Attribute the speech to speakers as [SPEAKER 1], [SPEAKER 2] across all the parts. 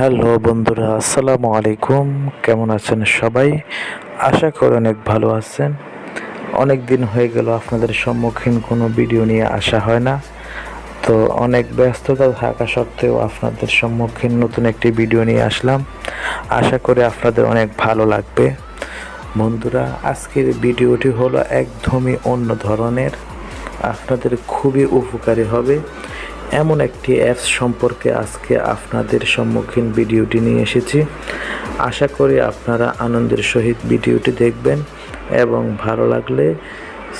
[SPEAKER 1] Hello বন্ধুরা, আসসালামু আলাইকুম। কেমন আছেন সবাই? আশা করি অনেক ভালো আছেন। অনেক দিন হয়ে গেল আপনাদের সম্মুখীন কোনো ভিডিও নিয়ে আসা হয় না। তো অনেক ব্যস্ততা থাকা সত্ত্বেও আপনাদের সম্মুখীন নতুন একটি ভিডিও নিয়ে আসলাম। আশা করি আপনাদের অনেক ভালো লাগবে। বন্ধুরা, আজকের ভিডিওটি হলো একদমই অন্য ধরনের, আপনাদের খুবই উপকারী হবে এমন একটি অ্যাপস সম্পর্কে আজকে আপনাদের সম্মুখীন ভিডিওটি নিয়ে এসেছি। আশা করি আপনারা আনন্দের সহিত ভিডিওটি দেখবেন এবং ভালো লাগলে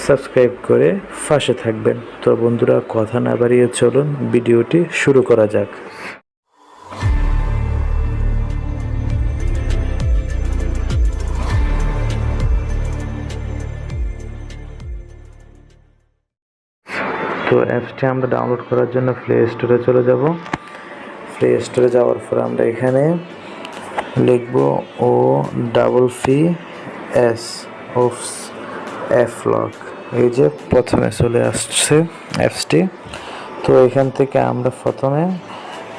[SPEAKER 1] সাবস্ক্রাইব করে পাশে থাকবেন। তো বন্ধুরা, কথা না বাড়িয়ে চলুন ভিডিওটি শুরু করা যাক। তো অ্যাপসটি আমরা ডাউনলোড করার জন্য প্লে স্টোরে চলে যাব। প্লে স্টোরে যাওয়ার পর আমরা এখানে লিখব OFFS ওফস এফলক। এই যে প্রথমে চলে আসছে অ্যাপসটি। তো এখান থেকে আমরা প্রথমে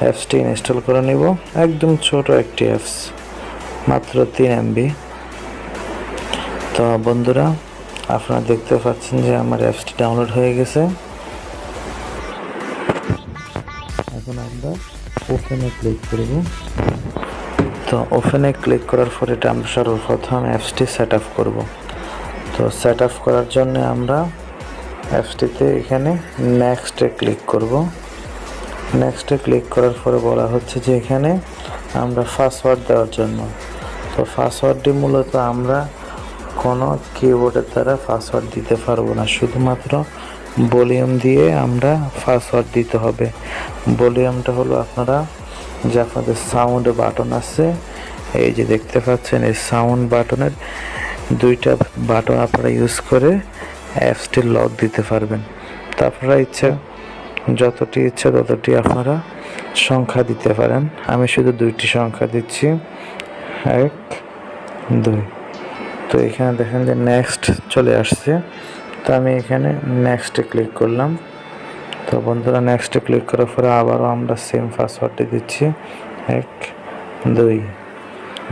[SPEAKER 1] অ্যাপসটি ইনস্টল করে নিব। একদম ছোট একটি অ্যাপস, মাত্র 3 MB। তো বন্ধুরা, আপনারা দেখতে পাচ্ছেন যে আমার অ্যাপসটি ডাউনলোড হয়ে গেছে। এখন আমরা ওপেনে ক্লিক করব। তো ওপেনে ক্লিক করার পর এটা আমরা সর্বপ্রথম অ্যাপসটি সেট আপ করব। তো সেট আপ করার জন্য আমরা অ্যাপসটিতে এখানে নেক্সটে ক্লিক করব। নেক্সটে ক্লিক করার পরে বলা হচ্ছে যে এখানে আমরা পাসওয়ার্ড দেওয়ার জন্য। তো পাসওয়ার্ডটি মূলত আমরা কোনো কিবোর্ডের দ্বারা পাসওয়ার্ড দিতে পারবো না, শুধুমাত্র ভলিউম দিয়ে আমরা পাসওয়ার্ড দিতে হবে। ভলিউমটা হলো আপনারা যে আপনাদের সাউন্ড বাটন আছে, এই যে দেখতে পাচ্ছেন, এই সাউন্ড বাটনের 2টা বাটন আপনারা ইউজ করে অ্যাপসটি লক দিতে পারবেন। তো আপনারা যতটি ইচ্ছা ততটি আপনারা সংখ্যা দিতে পারেন। আমি শুধু 2টি সংখ্যা দিচ্ছি, 1, 2। তো এখানে দেখেন যে নেক্সট চলে আসছে। তো আমি এখানে নেক্সটে ক্লিক করলাম। তো বন্ধুরা, নেক্সটে ক্লিক করার পরে আবারও আমরা সেম পাসওয়ার্ডটি দিচ্ছি, 1, 2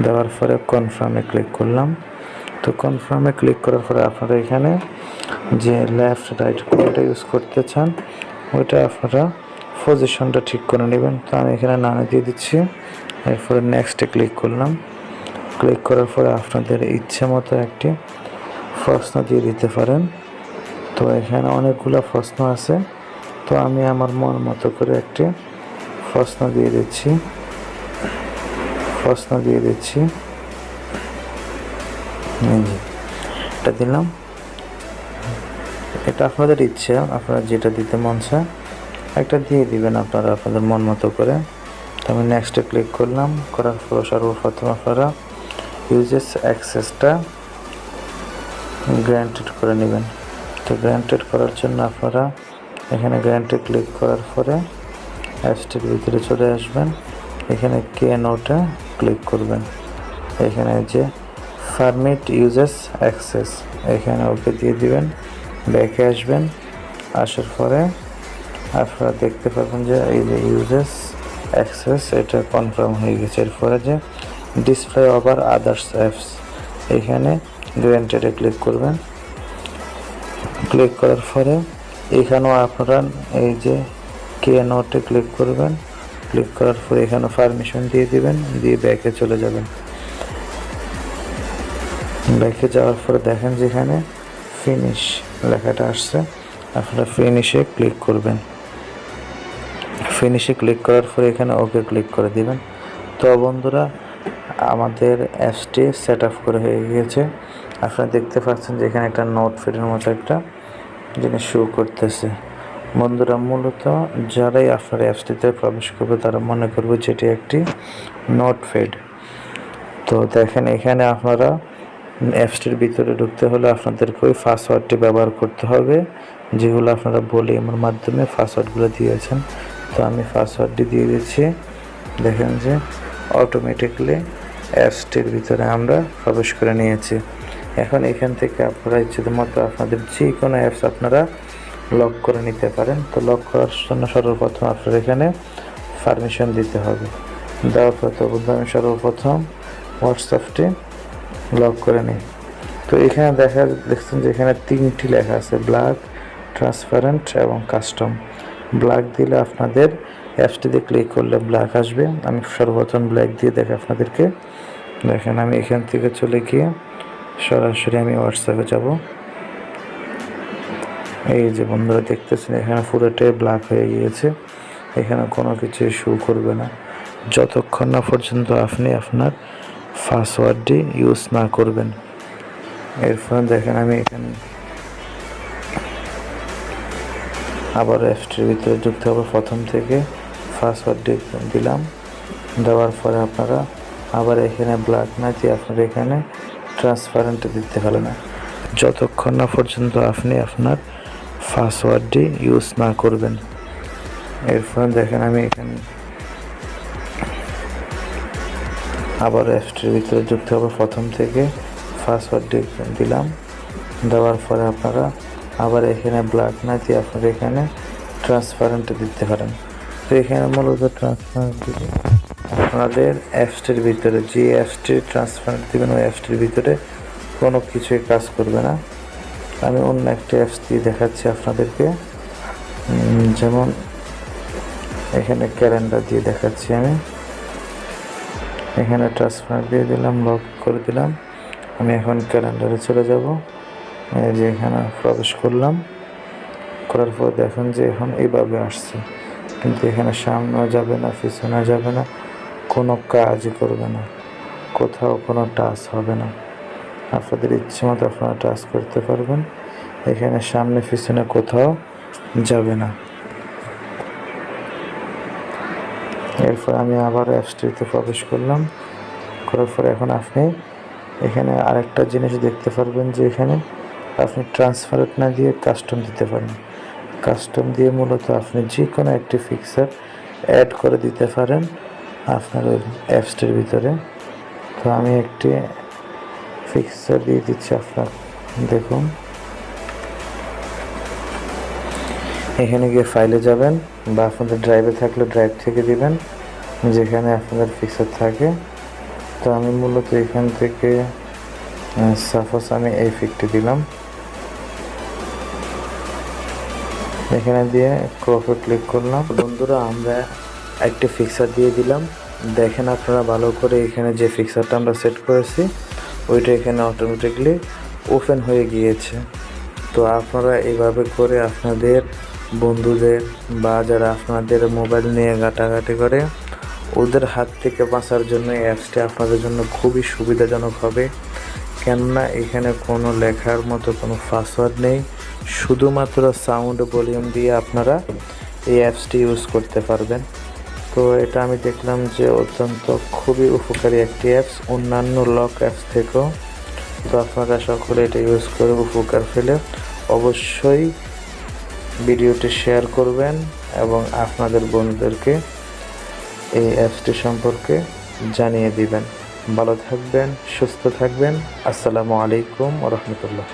[SPEAKER 1] দেওয়ার পরে কনফার্মে ক্লিক করলাম। তো কনফার্মে ক্লিক করার পরে আপনারা এখানে যে লেফট রাইট কোনটা ইউজ করতে চান ওইটা আপনারা পজিশনটা ঠিক করে নেবেন। তো আমি এখানে নানে দিয়ে দিচ্ছি। এরপরে নেক্সটে ক্লিক করলাম। ক্লিক করার পরে আপনাদের ইচ্ছে মতো একটি প্রশ্ন দিয়ে দিতে পারেন। তো এখানে অনেকগুলো প্রশ্ন আছে, তো আমি আমার মন মতো করে একটি প্রশ্ন দিয়ে দিচ্ছি। এটা দিলাম। এটা আপনাদের ইচ্ছে, আপনারা যেটা দিতে মন চায় একটা দিয়ে দিবেন আপনারা আপনাদের মন মতো করে। তো আমি নেক্সটে ক্লিক করলাম। করার পর সর্বপ্রথম আপনারা ইউজেস অ্যাক্সেসটা গ্র্যান্টেড করে নেবেন। তো গ্র্যান্টেড করার জন্য আপনারা এখানে গ্র্যান্টে ক্লিক করার পরে অ্যাপসটির ভিতরে চলে আসবেন। এখানে কে নোটে ক্লিক করবেন। এখানে যে পারমিট ইউজেস অ্যাক্সেস, এখানে ওকে দিয়ে দিবেন। ব্যাকে আসবেন। আসার পরে আপনারা দেখতে পাবেন যে এই যে ইউজেস অ্যাক্সেস এটা কনফার্ম হয়ে গেছে। এরপরে যে ডিসপ্লে ওভার আদার্স অ্যাপস, এখানে গ্র্যান্টেডে ক্লিক করবেন। ক্লিক করার পরে এখানেও আপনারা এই যে কে নোটে ক্লিক করবেন। ক্লিক করার পরে এখানে পারমিশন দিয়ে দিবেন, দিয়ে ব্যাকে চলে যাবেন। ব্যাকে যাওয়ার পরে দেখেন যেখানে ফিনিশ লেখাটা আসছে, আপনারা ফিনিশে ক্লিক করবেন। ফিনিশে ক্লিক করার পরে এখানে ওকে ক্লিক করে দিবেন। তো বন্ধুরা, আমাদের অ্যাপসটি সেট আপ করে হয়ে গিয়েছে। আপনারা দেখতে পাচ্ছেন যে এখানে একটা নোটপ্যাডের মতো একটা জিনিস শো করতেছে। বন্ধুরা, মূলত যারাই আপনার অ্যাপসটিতে প্রবেশ করবে তারা মনে করবে যেটি একটি নোটপ্যাড। তো দেখেন এখানে আপনারা অ্যাপসটির ভিতরে ঢুকতে হলে আপনাদেরকে ওই পাসওয়ার্ডটি ব্যবহার করতে হবে, যেগুলো আপনারা ভলিউমের মাধ্যমে পাসওয়ার্ডগুলো দিয়েছেন। তো আমি পাসওয়ার্ডটি দিয়ে দিচ্ছি। দেখেন যে অটোমেটিকলি অ্যাপসটির ভিতরে আমরা প্রবেশ করে নিয়েছি। এখন এখান থেকে আপনারা ইচ্ছেমতো আপনাদের যে কোনো অ্যাপস আপনারা লক করে নিতে পারেন। তো লক করার জন্য সর্বপ্রথম আপনার এখানে পারমিশন দিতে হবে। দেওয়ার পর তো আমি সর্বপ্রথম হোয়াটসঅ্যাপটি লক করে নিই। তো এখানে দেখছেন যে এখানে 3টি লেখা আছে, ব্ল্যাক, ট্রান্সপারেন্ট এবং কাস্টম। ব্ল্যাক দিলে আপনাদের অ্যাপসটিতে ক্লিক করলে ব্ল্যাক আসবে। আমি সর্বপ্রথম ব্ল্যাক দিয়ে আপনাদেরকে দেখেন। আমি এখান থেকে চলে গিয়ে সরাসরি আমি হোয়াটসঅ্যাপে যাব। এই যে বন্ধুরা দেখতেছেন এখানে পুরোটাই ব্ল্যাক হয়ে গিয়েছে, এখানে কোনো কিছু শো করবে না যতক্ষণ না পর্যন্ত আপনি আপনার পাসওয়ার্ডটি ইউজ না করবেন। এরপর দেখেন আমি এখানে আবার অ্যাপসটির ভিতরে যুক্ত হবো। প্রথম থেকে পাসওয়ার্ডটি দিলাম, দেওয়ার পরে আপনারা আবার এখানে ব্ল্যাক না দিয়ে আপনারা এখানে ট্রান্সপারেন্ট দিতে পারেন না যতক্ষণ না পর্যন্ত আপনি আপনার পাসওয়ার্ডটি ইউজ না করবেন। এরপর দেখেন আমি এখানে আবার অ্যাপসটির ভিতরে যুক্ত হবো। প্রথম থেকে পাসওয়ার্ডটি দিলাম, দেওয়ার পরে আপনারা আবার এখানে ব্ল্যাক না দিয়ে আপনারা এখানে ট্রান্সপারেন্ট দিতে পারেন। তো এখানে মূলত ট্রান্সপারেন্ট দিলে আপনাদের অ্যাপসটির ভিতরে যে অ্যাপসটির ট্রান্সপারেন্ট দেবেন ওই অ্যাপসটির ভিতরে কোনো কিছুই কাজ করবে না। আমি অন্য একটা অ্যাপস দিয়ে দেখাচ্ছি আপনাদেরকে, যেমন এখানে ক্যালেন্ডার দিয়ে দেখাচ্ছি। আমি এখানে ট্রান্সপারেন্ট দিয়ে দিলাম, লক করে দিলাম। আমি এখন ক্যালেন্ডারে চলে যাব। এই যে এখানে প্রবেশ করলাম, করার পর দেখুন যে এখন এইভাবে আসছে, কিন্তু এখানে সামনেও যাবে না, পিছনে যাবে না, কোনো কাজই করবে না, কোথাও কোনো টাচ হবে না। আপনাদের ইচ্ছে মতো আপনারা টাচ করতে পারবেন, এখানে সামনে পিছনে কোথাও যাবে না। এরপর আমি আবার অ্যাপসটিতে প্রবেশ করলাম, করার পর এখন আপনি এখানে আরেকটা জিনিস দেখতে পারবেন যে এখানে আপনি ট্রান্সপারেন্ট না দিয়ে কাস্টম দিতে পারেন। কাস্টম দিয়ে মূলত আপনি যে কোনো একটি ফিক্সার অ্যাড করে দিতে পারেন আপনার ওই অ্যাপসটির ভিতরে। তো আমি একটি ফিক্সার দিয়ে দিচ্ছি, আপনার দেখুন। এখানে গিয়ে ফাইলে যাবেন বা আপনাদের ড্রাইভে থাকলে ড্রাইভ থেকে দিবেন যেখানে আপনাদের ফিক্সার থাকে। তো আমি মূলত এখান থেকে সাপোজ আমি এই ফিকটি দিলাম, এখানে দিয়ে ক্রপে ক্লিক করলাম। বন্ধুরা আমরা একটি ফিক্সার দিয়ে দিলাম, দেখেন আপনারা ভালো করে এখানে যে ফিক্সারটা আমরা সেট করেছি ওইটা এখানে অটোমেটিকলি ওপেন হয়ে গিয়েছে। তো আপনারা এইভাবে করে আপনাদের বন্ধুদের বা যারা আপনাদের মোবাইল নিয়ে ঘাটাঘাটি করে ওদের হাত থেকে বাঁচার জন্য এই অ্যাপসটি আপনাদের জন্য খুবই সুবিধাজনক হবে। কেননা এখানে কোনো লেখার মতো কোনো পাসওয়ার্ড নেই, শুধুমাত্র সাউন্ড ভলিউম দিয়ে আপনারা এই অ্যাপসটি ইউজ করতে পারবেন। তো এটা আমি দেখলাম যে অত্যন্ত খুবই উপকারী একটি অ্যাপস অন্যান্য লক অ্যাপস থেকেও। তো আপনারা সকলে এটা ইউজ করে উপকার পেলে অবশ্যই ভিডিওটি শেয়ার করবেন এবং আপনাদের বন্ধুদেরকে এই অ্যাপসটি সম্পর্কে জানিয়ে দিবেন। ভালো থাকবেন, সুস্থ থাকবেন। আসসালামু আলাইকুম ওয়া রাহমাতুল্লাহ।